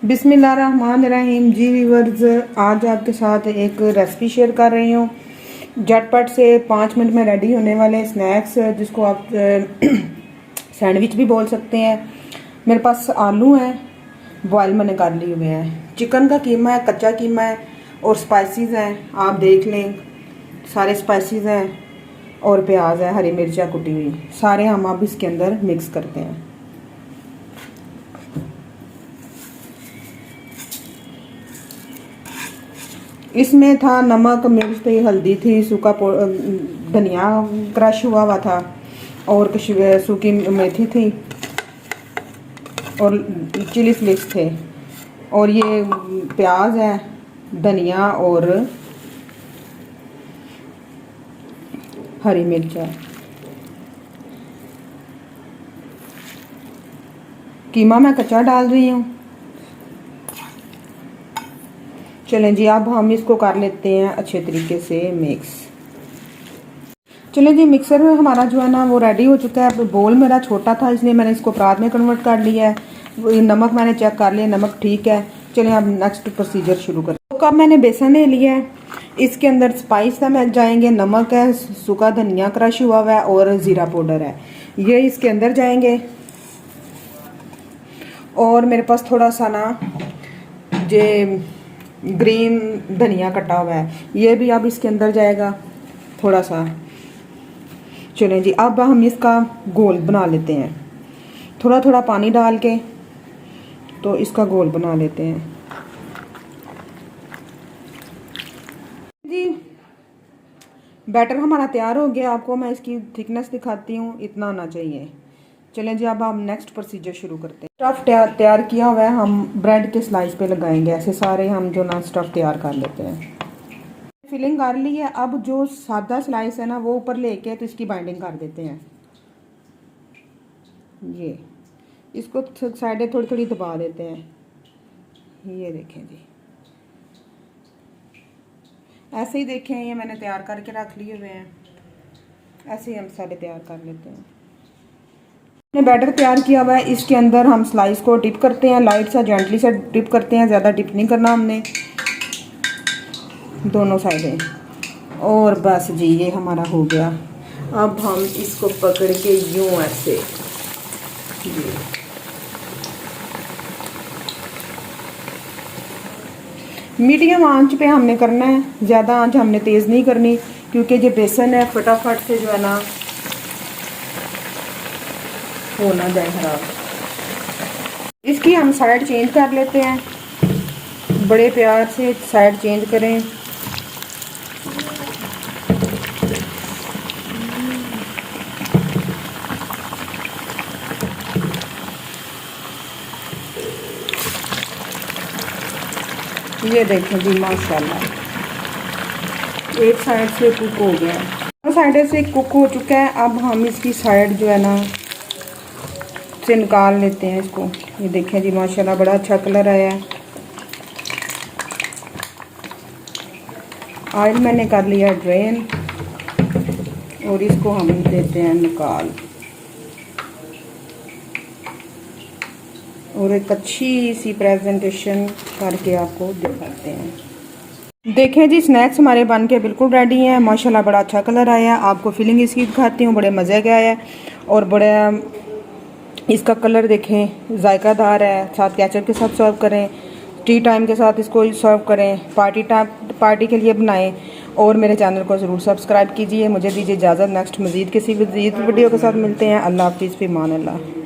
बिस्मिल्लाहिर्रहमानिर्रहीम जी व्यूअर्स, आज आपके साथ एक रेसिपी शेयर कर रही हूँ। झटपट से 5 मिनट में रेडी होने वाले स्नैक्स, जिसको आप सैंडविच भी बोल सकते हैं। मेरे पास आलू हैं, बॉयल मैंने कर लिए हुए हैं। चिकन का कीमा है, कच्चा कीमा है और स्पाइसेस हैं, आप देख लें। सारे स्पाइसेस हैं और प्याज है, हरी मिर्चा कुटी हुई, सारे हम अब इसके अंदर मिक्स करते हैं। इसमें था नमक, मिर्च थी, हल्दी थी, सूखा धनिया क्रश हुआ था और सूखी मेथी थी और चिली फ्लेक्स थे और ये प्याज है, धनिया और हरी मिर्च है। कीमा मैं कच्चा डाल रही हूँ। चलें जी, अब हम इसको कर लेते हैं अच्छे तरीके से मिक्स। चलें जी, मिक्सर में हमारा जो है ना वो रेडी हो चुका है। बोल मेरा छोटा था इसलिए मैंने इसको परात में कन्वर्ट कर लिया है। नमक मैंने चेक कर लिया, नमक ठीक है। चलें अब नेक्स्ट प्रोसीजर शुरू करें। तो कब मैंने बेसन ले लिया है, इसके अंदर स्पाइस में जाएंगे, नमक है, सूखा धनिया क्रश हुआ हुआ है और ज़ीरा पाउडर है, ये इसके अंदर जाएंगे। और मेरे पास थोड़ा सा ना जे ग्रीन धनिया कटा हुआ है, ये भी अब इसके अंदर जाएगा थोड़ा सा। चलें जी, अब हम इसका गोल बना लेते हैं। थोड़ा थोड़ा पानी डाल के तो इसका गोल बना लेते हैं जी। बैटर हमारा तैयार हो गया। आपको मैं इसकी थिकनेस दिखाती हूँ, इतना होना चाहिए। चलें जी, अब हम नेक्स्ट प्रोसीजर शुरू करते हैं। स्टफ़ तैयार किया हुआ है, हम ब्रेड के स्लाइस पे लगाएंगे। ऐसे सारे हम जो ना स्टफ़ तैयार कर लेते हैं। फिलिंग कर ली है। अब जो सादा स्लाइस है ना वो ऊपर लेके तो इसकी बाइंडिंग कर देते हैं। ये इसको साइडें थोड़ी थोड़ी दबा देते हैं। ये देखें जी, ऐसे ही देखें, ये मैंने तैयार करके रख लिए हुए हैं। ऐसे ही हम सारे तैयार कर लेते हैं। हमने बैटर तैयार किया हुआ है, इसके अंदर हम स्लाइस को डिप करते हैं। लाइट सा जेंटली सा डिप करते हैं, ज़्यादा डिप नहीं करना हमने, दोनों साइडें। और बस जी, ये हमारा हो गया। अब हम इसको पकड़ के यूं ऐसे जी, मीडियम आंच पे हमने करना है, ज़्यादा आंच हमने तेज़ नहीं करनी, क्योंकि जो बेसन है फटाफट से जो है ना हो ना जाए खराब। इसकी हम साइड चेंज कर लेते हैं, बड़े प्यार से साइड चेंज करें। ये देखें जी, माशाल्लाह एक साइड से कुक हो गया, दो साइड से कुक हो चुका है। अब हम इसकी साइड जो है ना से निकाल लेते हैं इसको। ये देखें जी, माशाल्लाह बड़ा अच्छा कलर आया है। ऑयल मैंने कर लिया ड्रेन और इसको हम देते हैं निकाल, और एक अच्छी सी प्रेजेंटेशन करके आपको दिखाते हैं। देखें जी, स्नैक्स हमारे बन के बिल्कुल रेडी हैं। माशाल्लाह बड़ा अच्छा कलर आया। आपको फीलिंग इसकी दिखाती हूँ, बड़े मज़े का आया और बड़ा इसका कलर देखें, जायकादार है। साथ केचप के साथ सर्व करें, टी टाइम के साथ इसको सर्व करें, पार्टी के लिए बनाएं। और मेरे चैनल को ज़रूर सब्सक्राइब कीजिए। मुझे दीजिए इजाज़त, नेक्स्ट मज़ीद किसी वीडियो के साथ मिलते हैं। अल्लाह हाफ़िज़, फ़ी अमान अल्लाह।